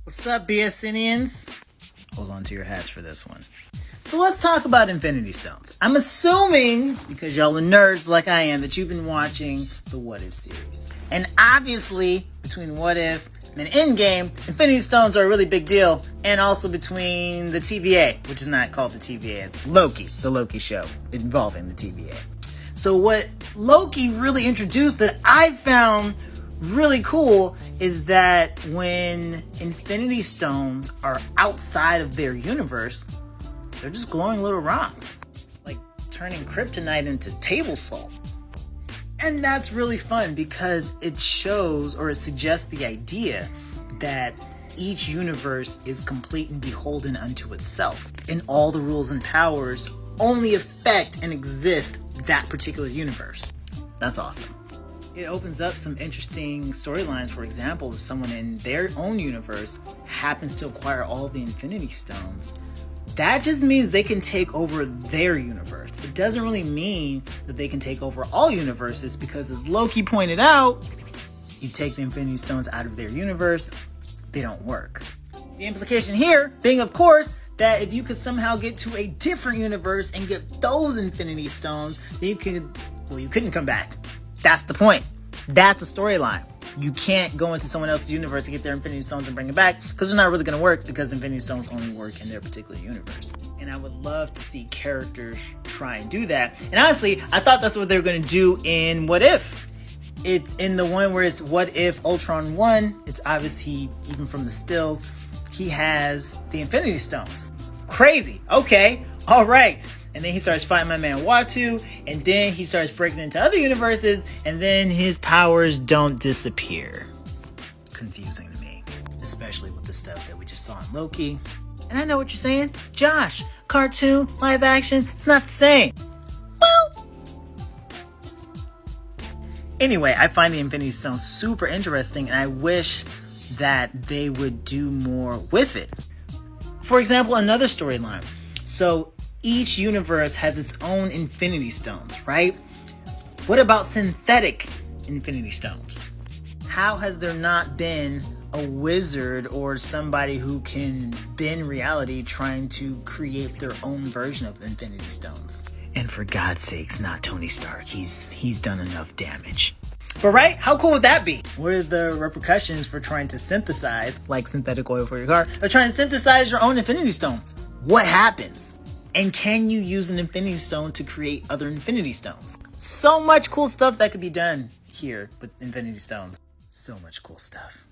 What's up, BSinians? Hold on to your hats for this one. So let's talk about Infinity Stones. I'm assuming, because y'all are nerds like I am, that you've been watching the What If series. And obviously, between What If and Endgame, Infinity Stones are a really big deal. And also between the TVA, which is not called the TVA, it's Loki, the Loki show involving the TVA. So what Loki really introduced that I found really cool is that when Infinity Stones are outside of their universe, they're just glowing little rocks, like turning kryptonite into table salt. And that's really fun because it shows or it suggests the idea that each universe is complete and beholden unto itself, and all the rules and powers only affect and exist that particular universe. That's awesome. It opens up some interesting storylines. For example, if someone in their own universe happens to acquire all the Infinity Stones, that just means they can take over their universe. It doesn't really mean that they can take over all universes, because as Loki pointed out, you take the Infinity Stones out of their universe, they don't work. The implication here being, of course, that if you could somehow get to a different universe and get those Infinity Stones, then you couldn't come back. That's the point. That's a storyline. You can't go into someone else's universe and get their Infinity Stones and bring it back, because they're not really going to work, because Infinity Stones only work in their particular universe. And I would love to see characters try and do that. And honestly, I thought that's what they were going to do in What If. It's in the one where it's What If Ultron 1. It's obviously, even from the stills, he has the Infinity Stones. Crazy. Okay. All right. And then he starts fighting my man Watu, and then he starts breaking into other universes, and then his powers don't disappear. Confusing to me, especially with the stuff that we just saw in Loki. And I know what you're saying. Josh, cartoon, live action, it's not the same. Well, anyway, I find the Infinity Stone super interesting, and I wish that they would do more with it. For example, another storyline. So each universe has its own Infinity Stones, right? What about synthetic Infinity Stones? How has there not been a wizard or somebody who can bend reality trying to create their own version of Infinity Stones? And for God's sakes, not Tony Stark. He's done enough damage. But right? How cool would that be? What are the repercussions for trying to synthesize, like synthetic oil for your car, or trying to synthesize your own Infinity Stones? What happens? And can you use an Infinity Stone to create other Infinity Stones? So much cool stuff that could be done here with Infinity Stones. So much cool stuff.